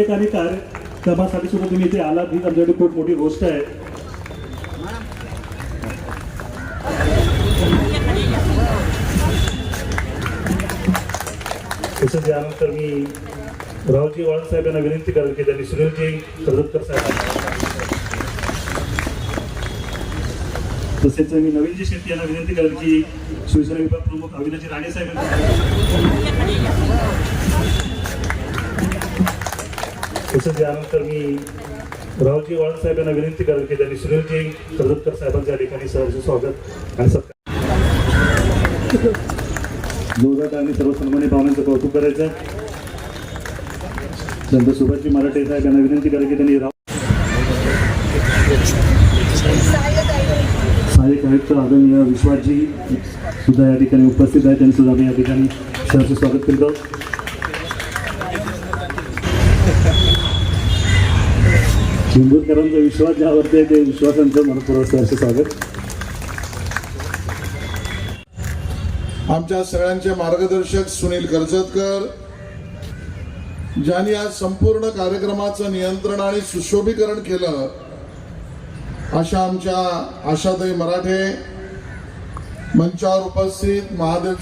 प्रत्येकाने कार्यक्रमासाठी सुद्धा तुम्ही इथे आलात ही आमच्यासाठी खूप मोठी गोष्ट आहे. तसंच यानंतर मी राहुलजी वाळन साहेब यांना विनंती करेल की त्यांनी सुनीलजी कर्जतकर साहेब तसेच मी नवीनजी शेट्टी यांना विनंती करेल की शिवसेना विभाग प्रमुख अविनाजी राणे साहेब तसंच यानंतर मी राहुलजी वाळन साहेब यांना विनंती करेल की त्यांनी सुनीलजी कर्जतकर साहेबांच्या ठिकाणी सहर्ष स्वागत आणि सत्कार जोरदार आणि सर्व सन्मान्य पाहुण्यांचं कौतुक करायचं. नंतर सुभाषजी मराठे साहेब यांना विनंती करेल की त्यांनी सहाय्यक आयुक्त आदरणीय विश्वासजी सुद्धा या ठिकाणी उपस्थित आहेत. त्यांनी सुद्धा आम्ही या ठिकाणी सहर्ष स्वागत करतो. चेंबूरकरांचा विश्वास ज्यावरती आहे ते विश्वासांचं मनपूर्वक सहर्ष स्वागत. आमच्या सगळ्यांचे मार्गदर्शक सुनील कर्जतकर ज्यांनी आज संपूर्ण कार्यक्रमाचं नियंत्रण आणि सुशोभीकरण केलं अशा आमच्या आशाताई मराठे, मंचावर उपस्थित महादेव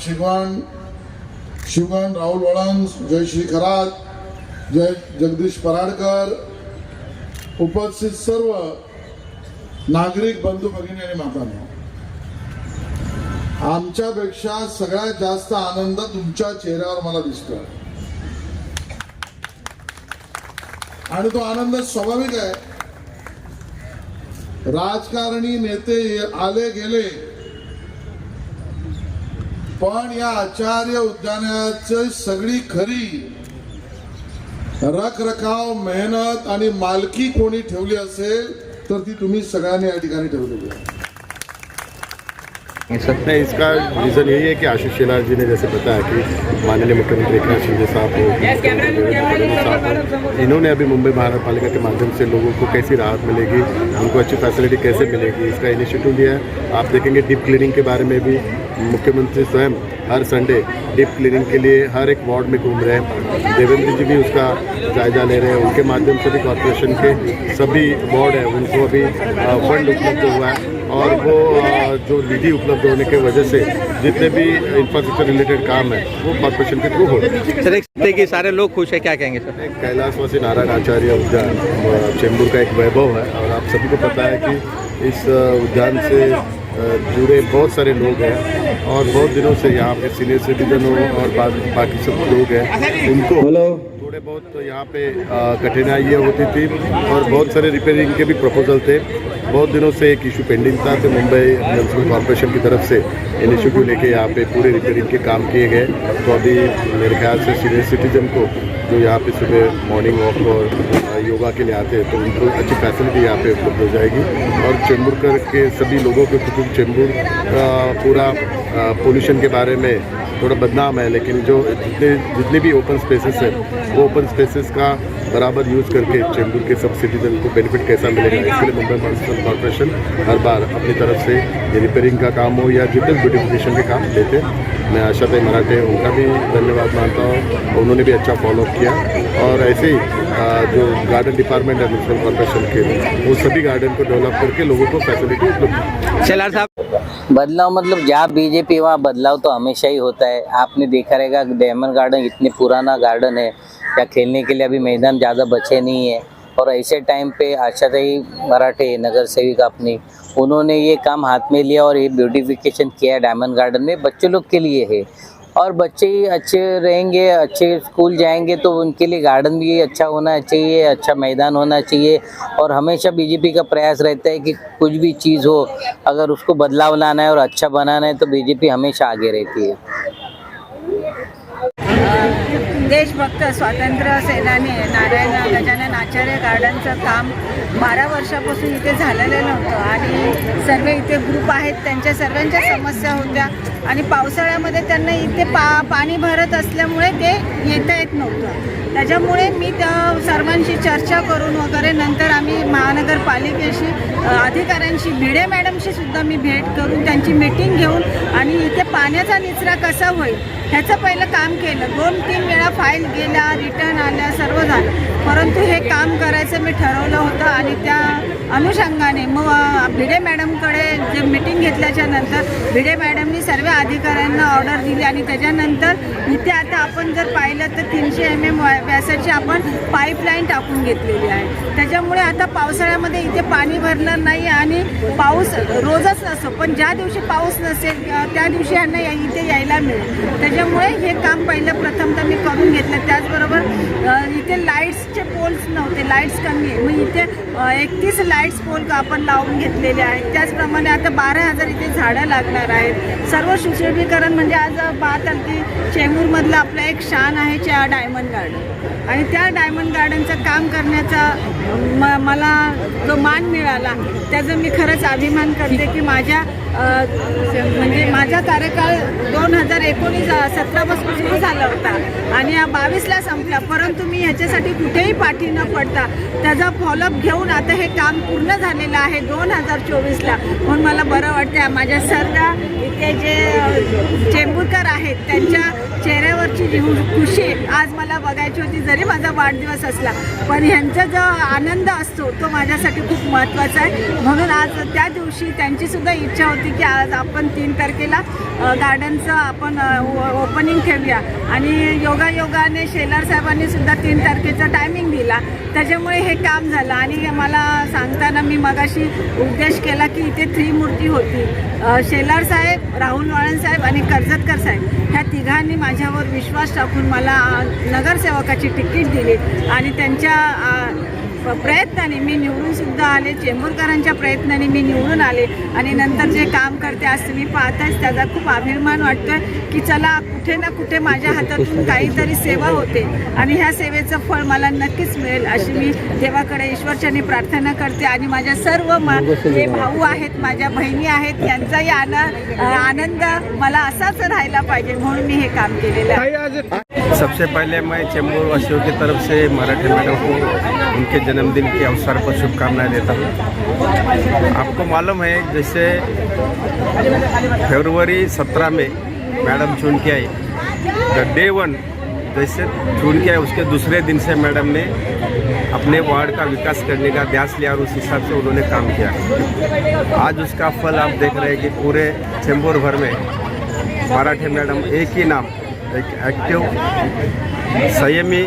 शिवगण, राहुल वळन, जयश्री खरात, जगदीश पराडकर, उपस्थित सर्व नागरिक बंधू भगिनी आणि मातांनो, आमच्यापेक्षा सगळ्यात जास्त आनंद तुमच्या चेहऱ्यावर मला दिसतोय आणि तो आनंद स्वाभाविक आहे. राजकारणी नेते आले गेले पण या आचार्य उद्यानाची सगळी खरी रखरखाव, मेहनत आणि मालकी कोणी ठेवली असेल तर ती तुम्ही सगळ्यांनी या ठिकाणी ठेवलेली आहे. सकते हैं इसका रीज़न यही है कि आशीष शेलार जी ने जैसे बताया कि माननीय मुख्यमंत्री एकनाथ शिंदे साहब हो, इन्होंने अभी मुंबई महानगर पालिका के माध्यम से लोगों को कैसी राहत मिलेगी, उनको अच्छी फैसिलिटी कैसे मिलेगी, इसका इनिशिएटिव लिया है. आप देखेंगे डीप क्लीनिंग के बारे में भी मुख्यमंत्री स्वयं हर संडे डीप क्लीनिंग के लिए हर एक वार्ड में घूम रहे हैं. देवेंद्र जी भी उसका जायजा ले रहे हैं. उनके माध्यम से भी कॉर्पोरेशन के सभी वार्ड हैं उनको अभी फंड उपलब्ध हुआ है और वो जो निधि उपलब्ध होने की वजह से जितने भी इंफ्रास्ट्रक्चर रिलेटेड काम है वो कॉर्पोरेशन के थ्रू हो रहे हैं. सर देखते कि सारे लोग खुश है, क्या कहेंगे सर? कैलाशवासी नारायण आचार्य उद्यान चेंबूर का एक वैभव है और आप सभी को पता है कि इस उद्यान से जुड़े बहुत सारे लोग हैं और बहुत दिनों से यहाँ पे सीनियर सिटीजन हो और बाकी सब लोग हैं उनको थोड़े बहुत तो यहाँ पे कठिनाइयाँ होती थी और बहुत सारे रिपेयरिंग के भी प्रपोजल थे. बहुत दिनों से एक इशू पेंडिंग था तो मुंबई म्यूनसिपल कॉर्पोरेशन की तरफ से इनिशिएटिव लेके यहाँ पे पूरे रिपेयरिंग के काम किए गए. तो अभी मेरे ख्याल से सीनियर सिटीजन को जो यहाँ पे सुबह मॉर्निंग वॉक और योगा के लिए आते हैं तो उनको अच्छी फैसिलिटी यहाँ पे उपलब्ध हो जाएगी. और चेंबूर के सभी लोगों के क्योंकि चेंबूर का पूरा पोल्यूशन के बारे में थोड़ा बदनाम है, लेकिन जो जितने भी ओपन स्पेसेस है वो ओपन स्पेसेस का बराबर यूज़ करके चेंबूर के सब सिटीजन को बेनिफिट कैसा मिलेगा, इसके लिए मुंबई म्यूनसिपल कॉर्पोरेशन हर बार अपनी तरफ से ये रिपेयरिंग का काम हो या जितने ब्यूटिफिकेशन के काम देते. मैं आशाताई मराठे उनका भी धन्यवाद मानता हूँ, उन्होंने भी अच्छा फॉलोअप किया. और ऐसे ही जो गार्डन डिपार्टमेंट है म्यूनसिपल कॉर्पोरेशन के वो सभी गार्डन को डेवलप करके लोगों को फैसिलिटी उपलब्ध. शेलार साहब, बदलाव मतलब जहाँ बीजेपी वहाँ बदलाव तो हमेशा ही होता है. आपने देखा रहेगा डायमंड गार्डन इतने पुराना गार्डन है, या खेलने के लिए अभी मैदान ज़्यादा बचे नहीं है और ऐसे टाइम पे आशाताई मराठे नगर सेविका अपनी उन्होंने ये काम हाथ में लिया और ये ब्यूटिफिकेशन किया डायमंड गार्डन में. बच्चों लोग के लिए है और बच्चे अच्छे रहेंगे, अच्छे स्कूल जाएंगे तो उनके लिए गार्डन भी अच्छा होना चाहिए, अच्छा मैदान होना चाहिए. और हमेशा बीजेपी का प्रयास रहता है कि कुछ भी चीज़ हो अगर उसको बदलाव लाना है और अच्छा बनाना है तो बीजेपी हमेशा आगे रहती है. देशभक्त स्वातंत्र्य सेनानी नारायण गजानन आचार्य गार्डनचं काम 12 वर्षापासून इथे झालेलं नव्हतं आणि सर्व इथे ग्रुप आहेत, त्यांच्या सर्वांच्या समस्या होत्या आणि पावसाळ्यामध्ये त्यांना इथे पाणी भरत असल्यामुळे ते येता येत नव्हतं. त्याच्यामुळे मी त्या सर्वांशी चर्चा करून वगैरे नंतर आम्ही महानगरपालिकेशी अधिकाऱ्यांशी भिडे मॅडमशी सुद्धा मी भेट करून त्यांची मीटिंग घेऊन आणि इथे पाण्याचा निचरा कसा होईल ह्याचं पहिलं काम केलं. 2-3 वेळा फाईल गेल्या, रिटर्न आल्या, सर्व झालं. परंतु हे काम करायचं मी ठरवलं होतं आणि त्या अनुषंगाने मग भिडे मॅडमकडे जे मीटिंग घेतल्याच्या नंतर भिडे मॅडमनी सर्व अधिकाऱ्यांना ऑर्डर दिली आणि त्याच्यानंतर इथे आता आपण जर पाहिलं तर 300 mm व्यासाची आपण पाईपलाईन टाकून घेतलेली आहे. त्याच्यामुळे आता पावसाळ्यामध्ये इथे पाणी भरणार नाही आणि पाऊस रोजच नसतो, पण ज्या दिवशी पाऊस नसेल त्या दिवशी यांना इथे यायला मिळेल. त्याच्यामुळे हे काम पहिलं प्रथमतः मी करून घेतलं. त्याचबरोबर इथे लाईट्सचे पोल्स नव्हते, लाईट्स कमी आहे, मग इथे 31 लाईट्स पोल आपण लावून घेतलेले आहेत. त्याचप्रमाणे आता 12,000 इथे झाडं लागणार आहेत. सर्व सुशोभीकरण म्हणजे आज पाहताल की चेंबूरमधलं आपलं एक शान आहे डायमंड गार्डन आणि त्या डायमंड गार्डनचं काम करण्याचा मला जो मान मिळाला त्याचा मी खरंच अभिमान करते की म्हणजे माझा कार्यकाळ 2019-17 पासून सुरू झाला होता आणि 22ला संपला. परंतु मी ह्याच्यासाठी कुठेही पाठी न पडता त्याचा फॉलोअप घेऊन आता हे काम पूर्ण झालेलं आहे 2024ला. म्हणून मला बरं वाटतं. माझ्या सर्व इथे जे चेंबूरकर आहेत त्यांच्या चेहऱ्यावरची जी खुशी आज मला बघायची होती, जरी माझा वाढदिवस असला पण ह्यांचा जो आनंद असतो तो माझ्यासाठी खूप महत्त्वाचा आहे. म्हणून आज त्या दिवशी त्यांचीसुद्धा इच्छा होती की आज आपण 3 तारखेला गार्डनचं आपण ओपनिंग ठेवूया आणि योगायोगाने शेलार साहेबांनी सुद्धा 3 तारखेचा टायमिंग दिला. त्याच्यामुळे हे काम झालं आणि मला सांगताना मी मगाशी उद्देश केला की इथे 3 मूर्ती होती. शेलार साहेब, राहुल वाळन साहेब आणि कर्जतकर साहेब ह्या तिघांनी माझ्यावर विश्वास टाकून मला नगरसेवकाची तिकीट दिली आणि त्यांच्या प्रयत्नाने मी निवडूनसुद्धा आले. चेंबूरकरांच्या प्रयत्नाने मी निवडून आले आणि नंतर जे काम करते आज तुम्ही पाहताच त्याचा खूप अभिमान वाटतो आहे की चला कुठे ना कुठे माझ्या हातातून काहीतरी सेवा होते आणि ह्या सेवेचं फळ मला नक्कीच मिळेल अशी मी देवाकडे ईश्वरचरणी प्रार्थना करते. आणि माझ्या सर्व जे भाऊ आहेत, माझ्या बहिणी आहेत, यांचाही आनंद मला असाच राहायला पाहिजे म्हणून मी हे काम केलेलं आहे. सबसे पहले मैं चेंबूर वासियों की तरफ से मराठी मैडम को उनके जन्मदिन के अवसर पर शुभकामनाएं देता हूँ। आपको मालूम है जैसे फरवरी 17 में मैडम चुन के आई, द डे 1 जैसे चुन के आए उसके दूसरे दिन से मैडम ने अपने वार्ड का विकास करने का ध्यास लिया और उस हिसाब से उन्होंने काम किया। आज उसका फल आप देख रहे हैं कि पूरे चेंबूर भर में मराठी मैडम एक ही नाम, एक एक्टिव, संयमी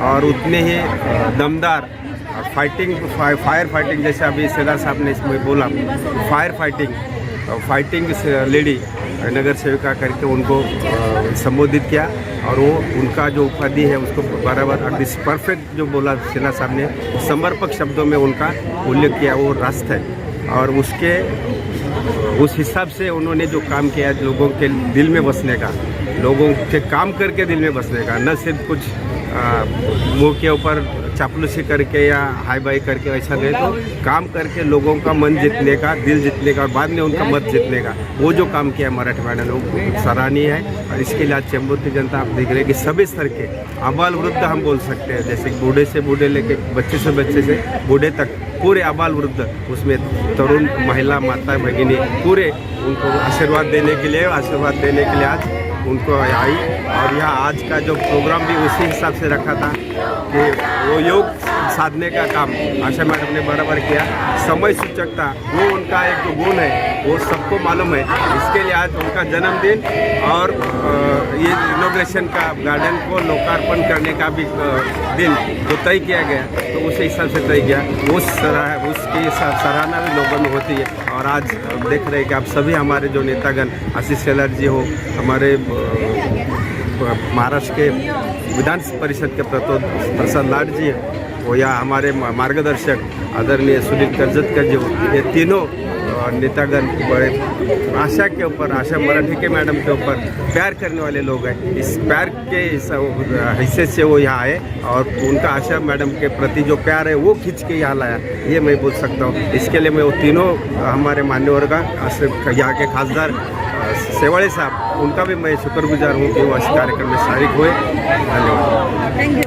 और उतने ही दमदार और फायर फाइटिंग जैसे अभी शेलार साहब ने इसमें बोला, फायर फाइटिंग लेडी नगर सेविका करके उनको संबोधित किया और वो उनका जो उपाधि है उसको बराबर परफेक्ट जो बोला शेलार साहब ने, समर्पक शब्दों में उनका उल्लेख किया, वो रास्त है और उस हिसाब से उन्होंने जो काम किया लोगों के दिल में बसने का, लोगों के काम करके दिल में बसने का, न सिर्फ कुछ मुंह के ऊपर चापलूसी करके या हाई बाई करके ऐसा नहीं, तो काम करके लोगों का मन जीतने का, दिल जीतने का और बाद में उनका मत जीतने का वो जो काम किया मराठी मैडम ने वो सराहनीय है। और इसके लिए आज चेंबूर की जनता आप देख रहे हैं कि सभी स्तर के आबाल वृद्ध हम बोल सकते हैं, जैसे बूढ़े से बूढ़े लेके बच्चे से बूढ़े तक पूरे आबाल वृद्ध, उसमें तरुण, महिला, माता, भगिनी पूरे उनको आशीर्वाद देने के लिए आज उनको आई। और यहाँ आज का जो प्रोग्राम भी उसी हिसाब से रखा था कि वो योग साधने का काम आशा मैडम ने बराबर किया। समय सूचकता वो उनका एक जो गुण है वो सबको मालूम है। इसके लिए आज उनका जन्मदिन और ये इनॉग्रेशन का गार्डन को लोकार्पण करने का भी दिन जो तय किया गया तो उस हिसाब से तय किया, उसकी सराहना भी लोगों में होती है। और आज देख रहे हैं कि आप सभी हमारे जो नेतागण, आशीष शेलार जी हो, हमारे महाराष्ट्र के विधान परिषद के प्रसाद लाड जी हो या हमारे मार्गदर्शक आदरणीय सुनील कर्जतकर जी हो, ये तीनों नेतागण बड़े आशा के ऊपर, आशा मराठी के मैडम के ऊपर प्यार करने वाले लोग हैं। इस प्यार के हिस्से से वो यहाँ आए और उनका आशा मैडम के प्रति जो प्यार है वो खींच के यहाँ लाया, ये मैं बोल सकता हूँ। इसके लिए मैं वो तीनों हमारे मान्यवर का, यहाँ के खासदार सेवाळे साहब, उनका भी मैं शुक्रगुजार हूँ कि वो इस कार्यक्रम में शारिक हुए। धन्यवाद।